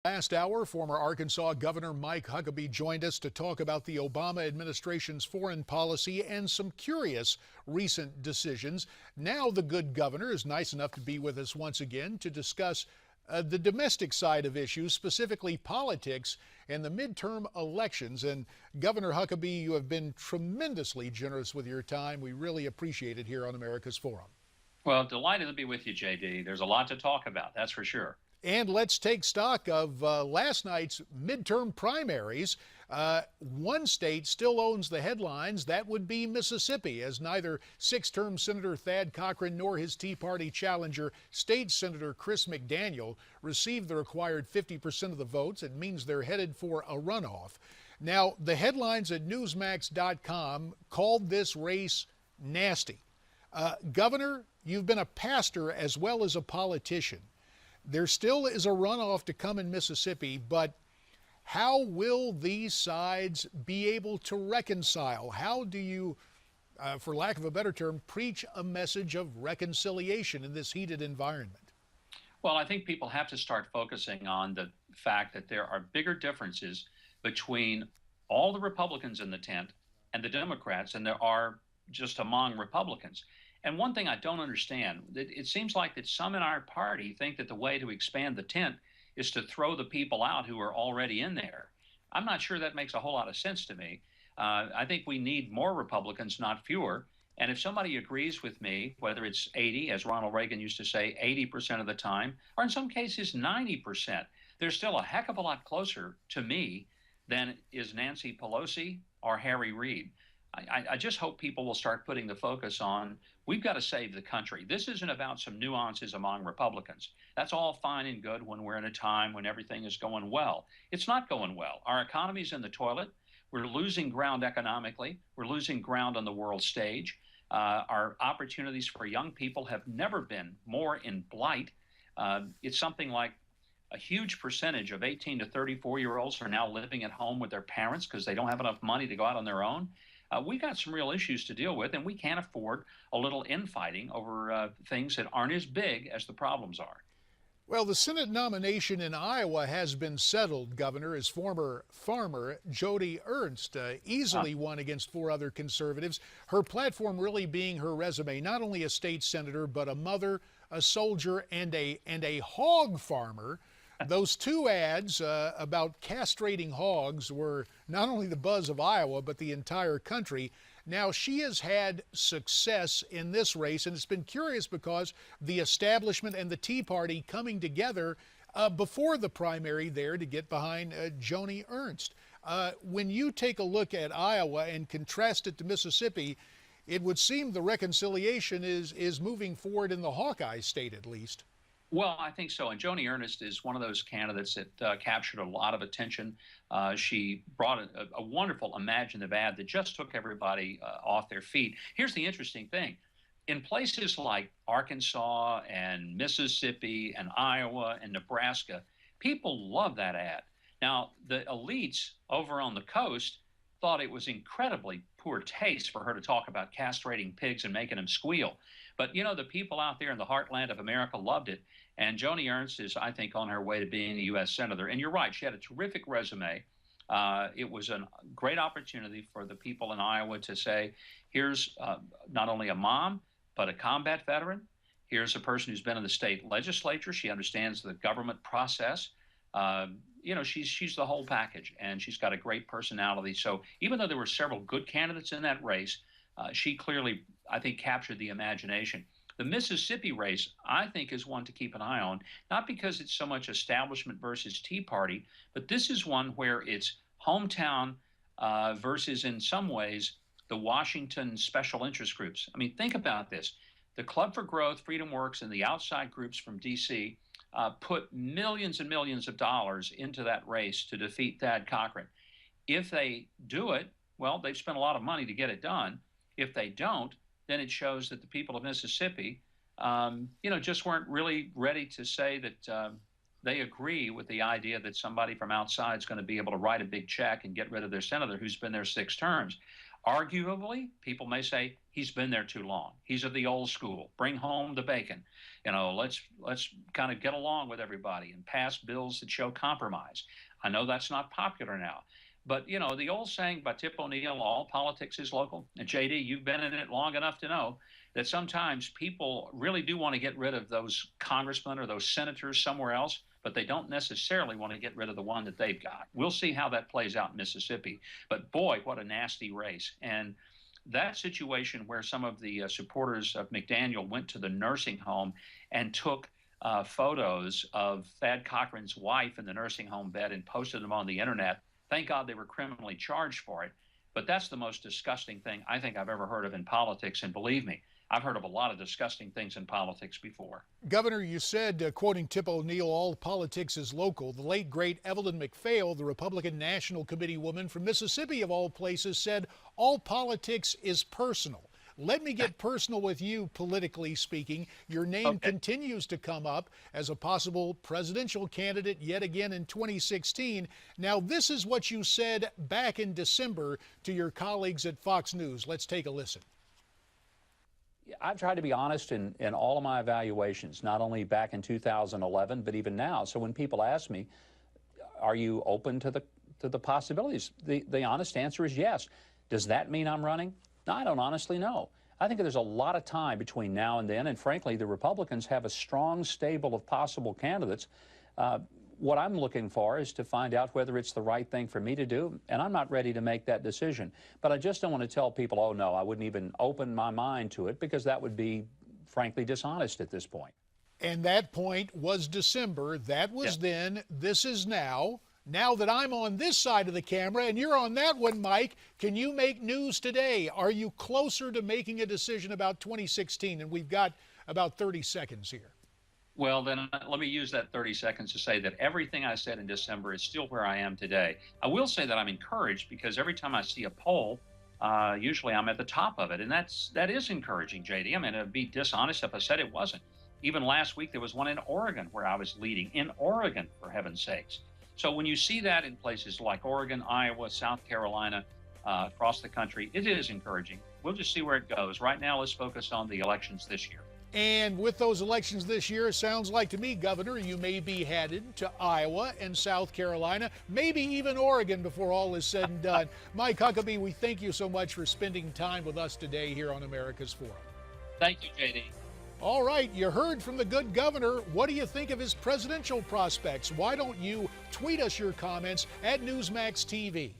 Last hour, former Arkansas Governor Mike Huckabee joined us to talk about the Obama administration's foreign policy and some curious recent decisions. Now the good governor is nice enough to be with us once again to discuss the domestic side of issues, specifically politics and the midterm elections. And Governor Huckabee, you have been tremendously generous with your time. We really appreciate it here on America's Forum. Well, delighted to be with you, JD. There's a lot to talk about, that's for sure. And let's take stock of last night's midterm primaries. One state still owns the headlines. That would be Mississippi, as neither six-term Senator Thad Cochran nor his Tea Party challenger, State Senator Chris McDaniel, received the required 50% of the votes. It means they're headed for a runoff. Now, the headlines at Newsmax.com called this race nasty. Governor, you've been a pastor as well as a politician. There still is a runoff to come in Mississippi, but how will these sides be able to reconcile? How do you, for lack of a better term, preach a message of reconciliation in this heated environment? Well, I think people have to start focusing on the fact that there are bigger differences between all the Republicans in the tent and the Democrats than there are just among Republicans. And one thing I don't understand, it seems like that some in our party think that the way to expand the tent is to throw the people out who are already in there. I'm not sure that makes a whole lot of sense to me. I think we need more Republicans, not fewer. And if somebody agrees with me, whether it's 80, as Ronald Reagan used to say, 80% of the time, or in some cases 90%, they're still a heck of a lot closer to me than is Nancy Pelosi or Harry Reid. I just hope people will start putting the focus on, we've got to save the country. This isn't about some nuances among Republicans. That's all fine and good when we're in a time when everything is going well. It's not going well. Our economy's in the toilet. We're losing ground economically. We're losing ground on the world stage. Our opportunities for young people have never been more in blight. It's something like a huge percentage of 18 to 34-year-olds are now living at home with their parents because they don't have enough money to go out on their own. We've got some real issues to deal with, and we can't afford a little infighting over things that aren't as big as the problems are. Well, the Senate nomination in Iowa has been settled, Governor, as former farmer Joni Ernst easily won against four other conservatives. Her platform really being her resume, not only a state senator, but a mother, a soldier, and a hog farmer. Those two ads about castrating hogs were not only the buzz of Iowa, but the entire country. Now, she has had success in this race, and it's been curious because the establishment and the Tea Party coming together before the primary there to get behind Joni Ernst. When you take a look at Iowa and contrast it to Mississippi, it would seem the reconciliation is moving forward in the Hawkeye state, at least. Well, I think so. And Joni Ernst is one of those candidates that captured a lot of attention. She brought a wonderful imaginative ad that just took everybody off their feet. Here's the interesting thing. In places like Arkansas and Mississippi and Iowa and Nebraska, people love that ad. Now, the elites over on the coast thought it was incredibly poor taste for her to talk about castrating pigs and making them squeal. But, you know, the people out there in the heartland of America loved it. And Joni Ernst is, I think, on her way to being a U.S. Senator. And you're right, she had a terrific resume. It was a great opportunity for the people in Iowa to say, here's not only a mom, but a combat veteran. Here's a person who's been in the state legislature. She understands the government process. You know, she's the whole package, and she's got a great personality. So even though there were several good candidates in that race, she clearly, I think, captured the imagination. The Mississippi race, I think, is one to keep an eye on, not because it's so much establishment versus Tea Party, but this is one where it's hometown versus, in some ways, the Washington special interest groups. I mean, think about this. The Club for Growth, Freedom Works, and the outside groups from D.C. Put millions and millions of dollars into that race to defeat Thad Cochran. If they do it, well, they've spent a lot of money to get it done. If they don't, then it shows that the people of Mississippi, just weren't really ready to say that they agree with the idea that somebody from outside is going to be able to write a big check and get rid of their senator who's been there 6 terms. Arguably, people may say he's been there too long. He's of the old school. Bring home the bacon. Let's kind of get along with everybody and pass bills that show compromise. I know that's not popular now, but the old saying by Tip O'Neill, all politics is local. And JD, you've been in it long enough to know that sometimes people really do want to get rid of those congressmen or those senators somewhere else, but they don't necessarily want to get rid of the one that they've got. We'll see how that plays out in Mississippi. But boy, what a nasty race. And that situation where some of the supporters of McDaniel went to the nursing home and took photos of Thad Cochran's wife in the nursing home bed and posted them on the internet. Thank God they were criminally charged for it. But that's the most disgusting thing I think I've ever heard of in politics. And believe me, I've heard of a lot of disgusting things in politics before. Governor, you said, quoting Tip O'Neill, all politics is local. The late, great Evelyn McPhail, the Republican National Committee woman from Mississippi, of all places, said all politics is personal. Let me get personal with you, politically speaking. Your name continues to come up as a possible presidential candidate yet again in 2016. Now, this is what you said back in December to your colleagues at Fox News. Let's take a listen. I've tried to be honest in all of my evaluations, not only back in 2011, but even now. So when people ask me, are you open to the possibilities? The honest answer is yes. Does that mean I'm running? No, I don't honestly know. I think there's a lot of time between now and then, and frankly, the Republicans have a strong stable of possible candidates. What I'm looking for is to find out whether it's the right thing for me to do, and I'm not ready to make that decision. But I just don't want to tell people, oh, no, I wouldn't even open my mind to it, because that would be, frankly, dishonest at this point. And that point was December. That was then. This is now. Now that I'm on this side of the camera and you're on that one, Mike, can you make news today? Are you closer to making a decision about 2016? And we've got about 30 seconds here. Well, then let me use that 30 seconds to say that everything I said in December is still where I am today. I will say that I'm encouraged because every time I see a poll, usually I'm at the top of it. And that is encouraging, JD. I mean, it'd be dishonest if I said it wasn't. Even last week, there was one in Oregon where I was leading. In Oregon, for heaven's sakes. So when you see that in places like Oregon, Iowa, South Carolina, across the country, it is encouraging. We'll just see where it goes. Right now, let's focus on the elections this year. And with those elections this year, it sounds like to me, Governor, you may be headed to Iowa and South Carolina, maybe even Oregon before all is said and done. Mike Huckabee, we thank you so much for spending time with us today here on America's Forum. Thank you, JD. All right, you heard from the good governor. What do you think of his presidential prospects? Why don't you tweet us your comments at Newsmax TV?